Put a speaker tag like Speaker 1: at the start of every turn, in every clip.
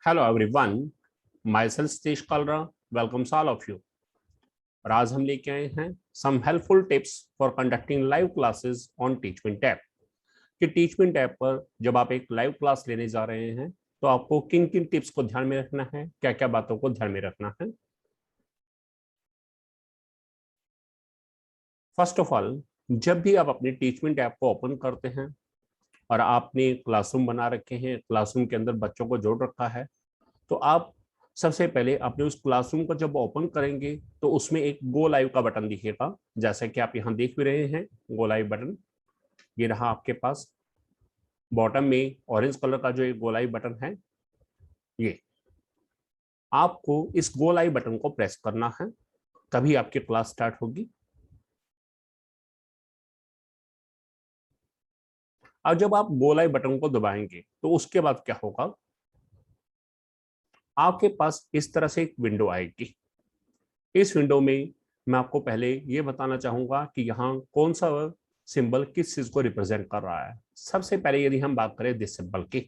Speaker 1: Hello everyone, myself Satish Kalra welcomes all of you. और आज हम लेके आए हैं some helpful tips for conducting live classes on Teachment app. कि Teachment app पर जब आप एक लाइव क्लास लेने जा रहे हैं तो आपको किन किन टिप्स को ध्यान में रखना है, क्या क्या बातों को ध्यान में रखना है. फर्स्ट ऑफ ऑल, जब भी आप अपने टीचमेंट ऐप को ओपन करते हैं और आपने क्लासरूम बना रखे हैं, क्लासरूम के अंदर बच्चों को जोड़ रखा है, तो आप सबसे पहले अपने उस क्लासरूम को जब ओपन करेंगे तो उसमें एक गो लाइव का बटन दिखेगा, जैसा कि आप यहाँ देख भी रहे हैं. गो लाइव बटन ये रहा आपके पास. बॉटम में ऑरेंज कलर का जो एक गो लाइव बटन है, ये आपको इस गो लाइव बटन को प्रेस करना है, तभी आपकी क्लास स्टार्ट होगी. और जब आप गो लाइव बटन को दबाएंगे तो उसके बाद क्या होगा, आपके पास इस तरह से एक विंडो आएगी. इस विंडो में मैं आपको पहले ये बताना चाहूंगा कि यहाँ कौन सा सिंबल किस चीज को रिप्रेजेंट कर रहा है. सबसे पहले यदि हम बात करें दिस सिंबल की,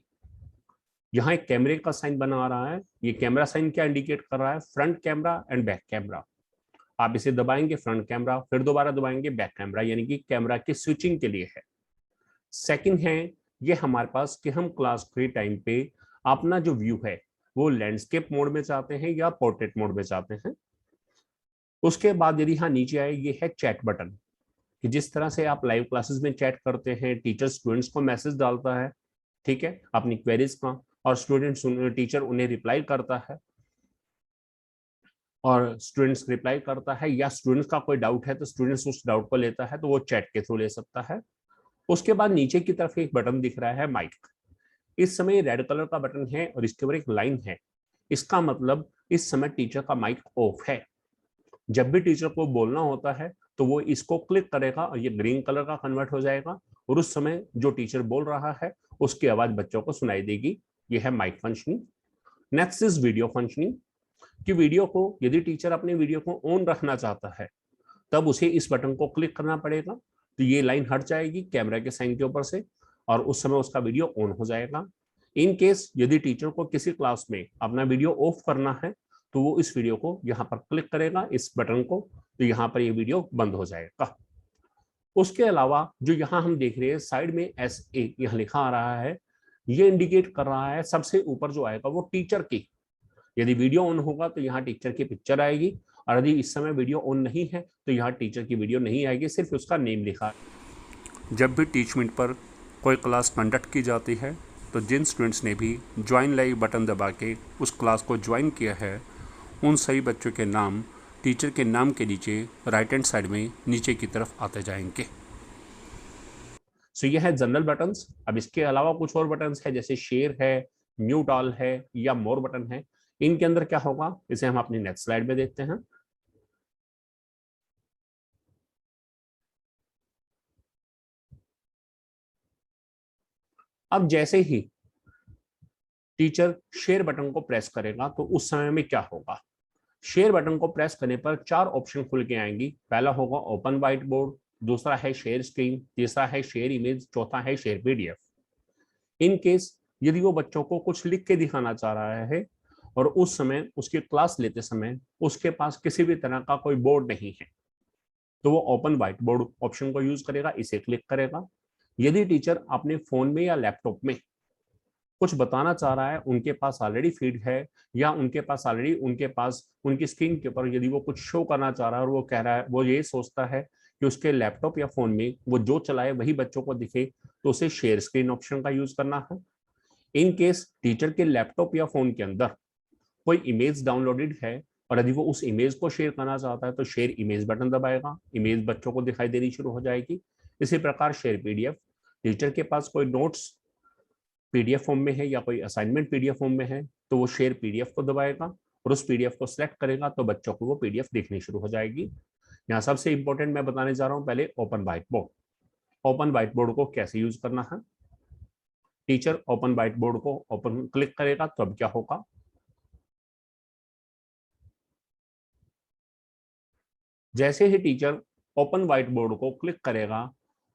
Speaker 1: यहाँ एक कैमरे का साइन बना आ रहा है. ये कैमरा साइन क्या इंडिकेट कर रहा है? Front camera and back camera. आप इसे दबाएंगे फ्रंट कैमरा, फिर दोबारा दबाएंगे बैक कैमरा, यानी कि कैमरा की स्विचिंग के लिए है. सेकंड है ये हमारे पास कि हम क्लास के टाइम पे अपना जो व्यू है वो लैंडस्केप मोड में चाहते हैं या पोर्ट्रेट मोड में चाहते हैं. उसके बाद यदि यहाँ नीचे आए, ये है चैट बटन, कि जिस तरह से आप लाइव क्लासेस में चैट करते हैं, टीचर स्टूडेंट्स को मैसेज डालता है, ठीक है, अपनी क्वेरीज का, और स्टूडेंट टीचर उन्हें रिप्लाई करता है, और स्टूडेंट्स रिप्लाई करता है, या स्टूडेंट्स का कोई डाउट है तो स्टूडेंट्स उस डाउट को लेता है तो वो चैट के थ्रू ले सकता है. उसके बाद नीचे की तरफ एक बटन दिख रहा है माइक. इस समय रेड कलर का बटन है और इसके ऊपर एक लाइन है. इसका मतलब इस समय टीचर का माइक ऑफ है. जब भी टीचर को बोलना होता है तो वो इसको क्लिक करेगा और ये ग्रीन कलर का कन्वर्ट हो जाएगा, और उस समय जो टीचर बोल रहा है उसकी आवाज बच्चों को सुनाई देगी. ये है mike functioning. Next is video functioning, कि वीडियो को यदि टीचर अपने वीडियो को ऑन रखना चाहता है तब उसे इस बटन को क्लिक करना पड़ेगा, तो ये लाइन हट जाएगी कैमरा के साइन के ऊपर से, और उस समय उसका वीडियो ऑन हो जाएगा. इन केस यदि टीचर को किसी क्लास में अपना वीडियो ऑफ करना है तो वो इस वीडियो को यहाँ पर क्लिक करेगा, इस बटन को, तो यहाँ पर ये वीडियो बंद हो जाएगा. उसके अलावा जो यहाँ हम देख रहे हैं साइड में SA यहाँ लिखा आ रहा है, ये इंडिकेट कर रहा है सबसे ऊपर जो आएगा वो टीचर की. यदि वीडियो ऑन होगा तो यहाँ टीचर की पिक्चर आएगी, और यदि इस समय वीडियो ऑन नहीं है तो यहाँ टीचर की वीडियो नहीं आएगी, सिर्फ उसका नेम लिखा. जब भी टीचमेंट पर कोई क्लास कंडक्ट की जाती है तो जिन स्टूडेंट्स ने भी ज्वाइन लाइव बटन दबा के उस क्लास को ज्वाइन किया है, उन सभी बच्चों के नाम टीचर के नाम के नीचे राइट हैंड साइड में नीचे की तरफ आते जाएंगे. सो यह है जनरल बटन्स. अब इसके अलावा कुछ और बटन्स है, जैसे शेयर है, म्यूट ऑल है, या मोर बटन है. इनके अंदर क्या होगा इसे हम अपनी नेक्स्ट स्लाइड में देखते हैं. अब जैसे ही टीचर शेयर बटन को प्रेस करेगा तो उस समय में क्या होगा, शेयर बटन को प्रेस करने पर 4 ऑप्शन खुल के आएंगी. पहला होगा ओपन व्हाइट बोर्ड, दूसरा है शेयर स्क्रीन, तीसरा है शेयर इमेज, चौथा है शेयर PDF. इन केस यदि वो बच्चों को कुछ लिख के दिखाना चाह रहा है और उस समय उसकी क्लास लेते समय उसके पास किसी भी तरह का कोई बोर्ड नहीं है, तो वो ओपन व्हाइट बोर्ड ऑप्शन को यूज करेगा, इसे क्लिक करेगा. यदि टीचर अपने फोन में या लैपटॉप में कुछ बताना चाह रहा है, उनके पास ऑलरेडी फीड है, या उनके पास उनकी स्क्रीन के ऊपर यदि वो कुछ शो करना चाह रहा है और वो कह रहा है, वो ये सोचता है कि उसके लैपटॉप या फोन में वो जो चलाए वही बच्चों को दिखे, तो उसे शेयर स्क्रीन ऑप्शन का यूज करना है. इन केस टीचर के लैपटॉप या फोन के अंदर कोई इमेज डाउनलोडेड है और यदि वो उस इमेज को शेयर करना चाहता है तो शेयर इमेज बटन दबाएगा, इमेज बच्चों को दिखाई देनी शुरू हो जाएगी. इसी प्रकार शेयर PDF, टीचर के पास कोई नोट्स PDF फॉर्म में है या कोई असाइनमेंट PDF फॉर्म में है तो वो शेयर PDF को दबाएगा और उस PDF को सिलेक्ट करेगा तो बच्चों को वो PDF देखनी शुरू हो जाएगी. यहाँ सबसे इंपॉर्टेंट मैं बताने जा रहा हूँ पहले open white board. Open white board को कैसे यूज करना है, टीचर ओपन व्हाइट बोर्ड को ओपन क्लिक करेगा तो अब क्या होगा, जैसे ही टीचर ओपन व्हाइट बोर्ड को क्लिक करेगा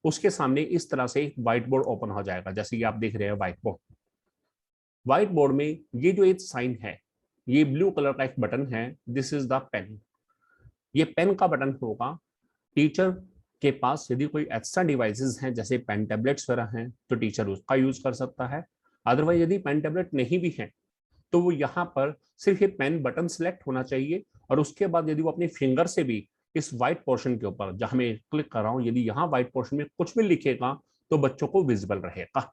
Speaker 1: उसके सामने इस तरह से एक व्हाइट बोर्ड ओपन हो जाएगा, जैसे कि आप देख रहे हैं व्हाइट बोर्ड. व्हाइट बोर्ड में ये जो एक साइन है, ये ब्लू कलर का एक बटन है, दिस इज द पेन। ये पेन का बटन होगा। टीचर के पास यदि कोई एक्स्ट्रा डिवाइसेस हैं जैसे पेन टैबलेट्स वगैरह हैं तो टीचर उसका यूज कर सकता है। अदरवाइज यदि पेन टैबलेट नहीं भी है तो वो यहाँ पर सिर्फ ये पेन बटन सिलेक्ट होना चाहिए, और उसके बाद यदि वो अपनी फिंगर से भी इस व्हाइट पोर्शन के ऊपर जहां मैं क्लिक कर रहा हूं, यदि यहाँ व्हाइट पोर्शन में कुछ भी लिखेगा तो बच्चों को विजिबल रहेगा।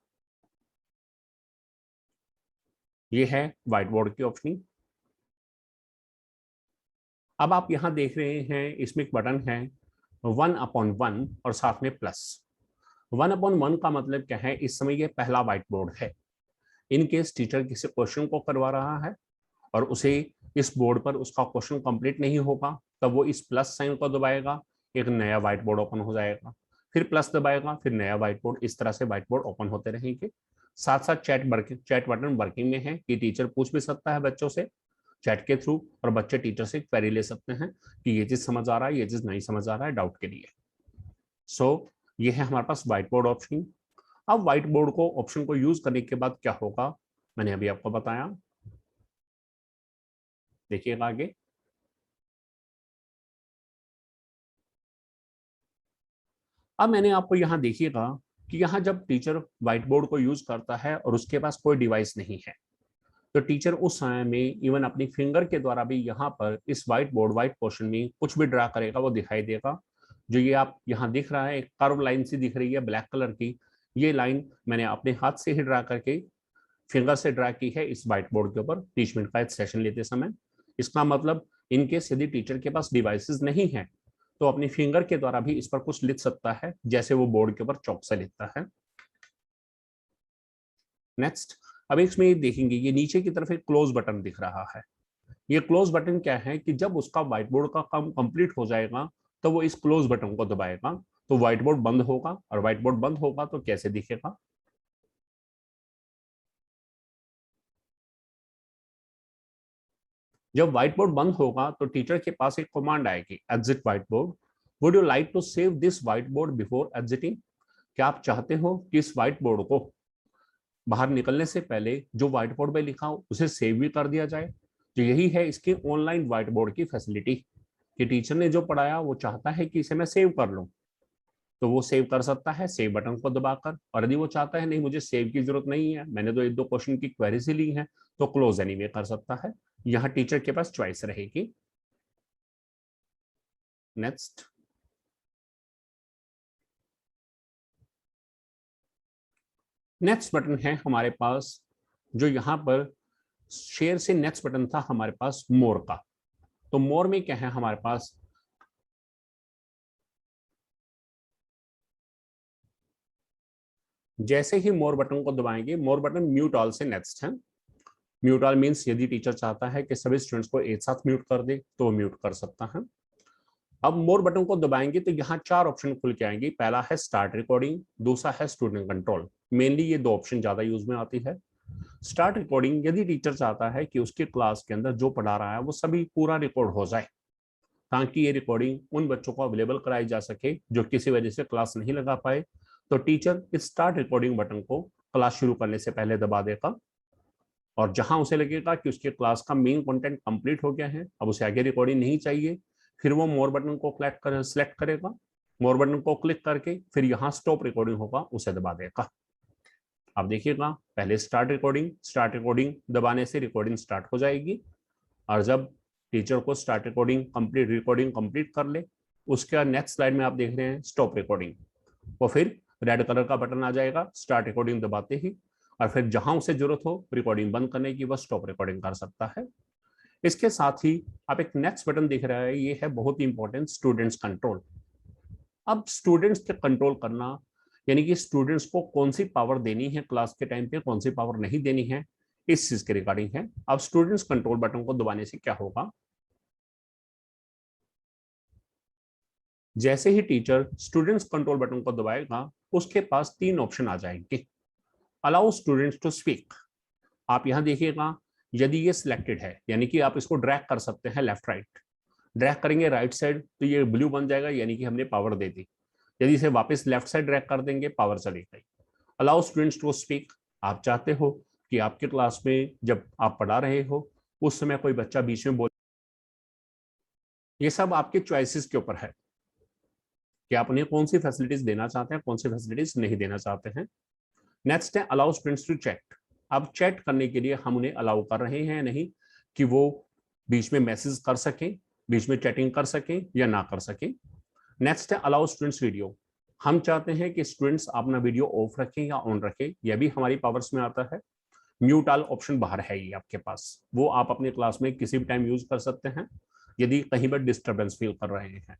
Speaker 1: ये है व्हाइट बोर्ड की ऑप्शनिंग। अब आप यहां देख रहे हैं इसमें एक बटन है 1/1 और साथ में प्लस। 1/1 का मतलब क्या है, इस समय ये पहला व्हाइट बोर्ड है। इन केस टीचर किसी क्वेश्चन को करवा रहा है और उसे इस बोर्ड पर उसका क्वेश्चन कंप्लीट नहीं होगा, तब वो इस प्लस साइन को दबाएगा, एक नया व्हाइट बोर्ड ओपन हो जाएगा। फिर प्लस दबाएगा, फिर नया व्हाइट बोर्ड, इस तरह से व्हाइट बोर्ड ओपन होते रहेंगे। साथ साथ चैट बटन वर्किंग में है कि टीचर पूछ भी सकता है बच्चों से चैट के थ्रू, और बच्चे टीचर से क्वेरी ले सकते हैं कि ये चीज समझ आ रहा है, ये चीज नहीं समझ आ रहा है, डाउट के लिए। सो ये है हमारे पास व्हाइट बोर्ड ऑप्शन। अब व्हाइट बोर्ड को ऑप्शन को यूज करने के बाद क्या होगा, मैंने अभी आपको बताया। देखिएगा आगे। अब मैंने आपको यहां देखिएगा कि यहां जब टीचर व्हाइट बोर्ड को यूज करता है और उसके पास कोई डिवाइस नहीं है, तो टीचर उस समय में इवन अपनी फिंगर के द्वारा भी यहाँ पर इस व्हाइट बोर्ड व्हाइट पोर्शन में कुछ भी ड्रा करेगा वो दिखाई देगा। जो ये आप यहाँ दिख रहा है एक कर्व लाइन सी दिख रही है ब्लैक कलर की, ये लाइन मैंने अपने हाथ से ही ड्रा करके फिंगर से ड्रा की है इस व्हाइट बोर्ड के ऊपर 30 मिनट का एक सेशन लेते समय। इसका मतलब इनकेस यदि टीचर के पास डिवाइसेस नहीं है तो अपनी फिंगर के द्वारा भी इस पर कुछ लिख सकता है, जैसे वो बोर्ड के ऊपर चौक से लिखता है। नेक्स्ट, अब इसमें देखेंगे ये नीचे की तरफ एक क्लोज बटन दिख रहा है। ये क्लोज बटन क्या है कि जब उसका व्हाइट बोर्ड का काम कंप्लीट हो जाएगा तो वो इस क्लोज बटन को दबाएगा, तो व्हाइट बोर्ड बंद होगा, और व्हाइट बोर्ड बंद होगा तो कैसे दिखेगा। जब व्हाइट बोर्ड बंद होगा तो टीचर के पास एक कमांड आएगी, exit white board. Would you like to save this white board before exiting. क्या आप चाहते हो कि इस व्हाइट बोर्ड को बाहर निकलने से पहले जो व्हाइट बोर्ड में लिखा हो उसे सेव भी कर दिया जाए। तो यही है इसके ऑनलाइन व्हाइट बोर्ड की फैसिलिटी कि टीचर ने जो पढ़ाया वो चाहता है कि इसे मैं सेव कर लूं, तो वो सेव कर सकता है सेव बटन को दबाकर। और यदि वो चाहता है नहीं मुझे सेव की जरूरत नहीं है, मैंने तो एक दो क्वेश्चन की क्वेरीज ही ली है, तो क्लोज एनीवे कर सकता है। यहाँ टीचर के पास चॉइस रहेगी। नेक्स्ट, नेक्स्ट बटन है हमारे पास जो यहाँ पर शेयर से नेक्स्ट बटन था हमारे पास मोर का। तो मोर में क्या है हमारे पास, जैसे ही मोर बटन को दबाएंगे, मोर बटन म्यूट ऑल से नेक्स्ट है। म्यूट ऑल मीन्स यदि टीचर चाहता है कि सभी स्टूडेंट्स को एक साथ म्यूट कर दे तो वो म्यूट कर सकता है। अब मोर बटन को दबाएंगे तो यहाँ चार ऑप्शन खुल के आएंगे। पहला है स्टार्ट रिकॉर्डिंग, दूसरा है स्टूडेंट कंट्रोल। मेनली ये दो ऑप्शन ज्यादा यूज में आती है। स्टार्ट रिकॉर्डिंग, यदि टीचर चाहता है कि उसके क्लास के अंदर जो पढ़ा रहा है वो सभी पूरा रिकॉर्ड हो जाए, ताकि ये रिकॉर्डिंग उन बच्चों को अवेलेबल कराई जा सके जो किसी वजह से क्लास नहीं लगा पाए, तो टीचर इस स्टार्ट रिकॉर्डिंग बटन को क्लास शुरू करने से पहले दबा देगा। और जहां उसे लगेगा कि उसके क्लास का मेन कंटेंट कंप्लीट हो गया है, अब उसे आगे रिकॉर्डिंग नहीं चाहिए, फिर वो मोर बटन को सिलेक्ट करेगा। मोर बटन को क्लिक करके फिर यहाँ स्टॉप रिकॉर्डिंग होगा, उसे दबा देगा। अब देखिएगा, पहले स्टार्ट रिकॉर्डिंग दबाने से रिकॉर्डिंग स्टार्ट हो जाएगी, और जब टीचर को स्टार्ट रिकॉर्डिंग कंप्लीट कर ले, उसके बाद नेक्स्ट स्लाइड में आप देख रहे हैं स्टॉप रिकॉर्डिंग, वो फिर रेड कलर का बटन आ जाएगा स्टार्ट रिकॉर्डिंग दबाते ही, और फिर जहां उसे जरूरत हो रिकॉर्डिंग बंद करने की, वह स्टॉप रिकॉर्डिंग कर सकता है। इसके साथ ही आप एक नेक्स्ट बटन दिख रहा है, ये है बहुत ही इंपॉर्टेंट, स्टूडेंट्स कंट्रोल। अब स्टूडेंट्स के कंट्रोल करना, यानी कि स्टूडेंट्स को कौन सी पावर देनी है क्लास के टाइम पे, कौन सी पावर नहीं देनी है, इस चीज के रिगार्डिंग है। अब स्टूडेंट्स कंट्रोल बटन को दबाने से क्या होगा, जैसे ही टीचर स्टूडेंट्स कंट्रोल बटन को दबाएगा उसके पास तीन ऑप्शन आ जाएंगे। अलाउ स्टूडेंट्स टू स्पीक, आप यहां देखिएगा, यदि ये सिलेक्टेड है यानी कि आप इसको ड्रैग कर सकते हैं लेफ्ट राइट। ड्रैग करेंगे राइट साइड तो ये ब्लू बन जाएगा, यानी कि हमने पावर दे दी। यदि इसे वापस लेफ्ट साइड ड्रैग कर देंगे, पावर चली गई। अलाउ स्टूडेंट्स टू स्पीक, आप चाहते हो कि आपके क्लास में जब आप पढ़ा रहे हो उस समय कोई बच्चा बीच में बोल, ये सब आपके चॉइसेस के ऊपर है कि आप उन्हें कौन सी फैसिलिटीज देना चाहते हैं, कौन सी फैसिलिटीज नहीं देना चाहते हैं। नेक्स्ट है अलाउ स्टूडेंट्स टू चैट। अब चैट करने के लिए हम उन्हें अलाउ कर रहे हैं नहीं कि वो बीच में मैसेज कर सकें, बीच में चैटिंग कर सकें या ना कर सकें। नेक्स्ट है अलाउ स्टूडेंट्स वीडियो। हम चाहते हैं कि स्टूडेंट्स अपना वीडियो ऑफ रखें या ऑन रखें, यह भी हमारी पावर्स में आता है। म्यूट ऑल ऑप्शन बाहर है ये आपके पास, वो आप अपने क्लास में किसी भी टाइम यूज कर सकते हैं यदि कहीं पर डिस्टर्बेंस फील कर रहे हैं।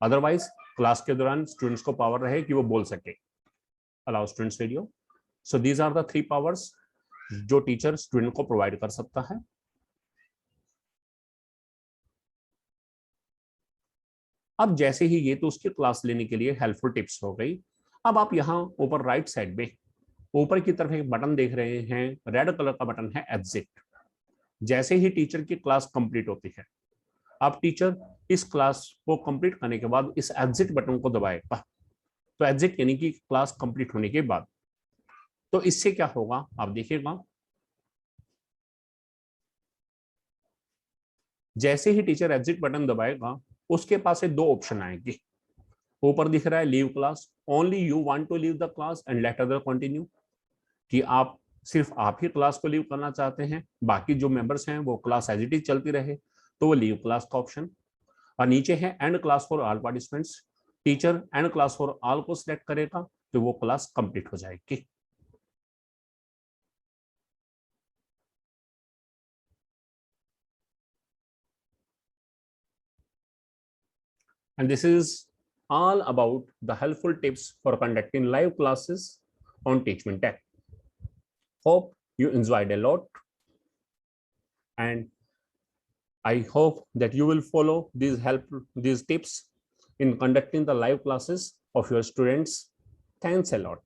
Speaker 1: अदरवाइज क्लास के दौरान स्टूडेंट्स को पावर रहे कि वो बोल सके। Allow students video. So these are the 3 powers जो टीचर स्टूडेंट को प्रोवाइड कर सकता है। अब जैसे ही ये तो उसकी क्लास लेने के लिए हेल्पफुल टिप्स हो गई। अब आप यहाँ ऊपर राइट साइड में ऊपर की तरफ एक बटन देख रहे हैं, रेड कलर का बटन है एग्जिट। जैसे ही टीचर की क्लास कंप्लीट होती है, अब टीचर इस क्लास को कंप्लीट करने के बाद इस एग्जिट बटन को दबाएगा। तो एग्जिट यानी कि क्लास कंप्लीट होने के बाद। तो इससे क्या होगा आप देखिएगा, जैसे ही टीचर एग्जिट बटन दबाएगा उसके पास से 2 ऑप्शन आएंगे। ऊपर दिख रहा है leave class, only you want to leave the class and let other continue, कि आप सिर्फ आप ही क्लास को लीव करना चाहते हैं, बाकी जो मेंबर्स हैं वो क्लास एज इट इज चलती रहे, तो वो लीव क्लास का ऑप्शन। और नीचे है and class for all participants. Teacher and class for all को सिलेक्ट करेगा तो वो क्लास कंप्लीट हो जाएगी। And this is all about the helpful tips for conducting live classes on Teachment Tech. Hope you enjoyed a lot, and I hope that you will follow these tips in conducting the live classes of your students. Thanks a lot.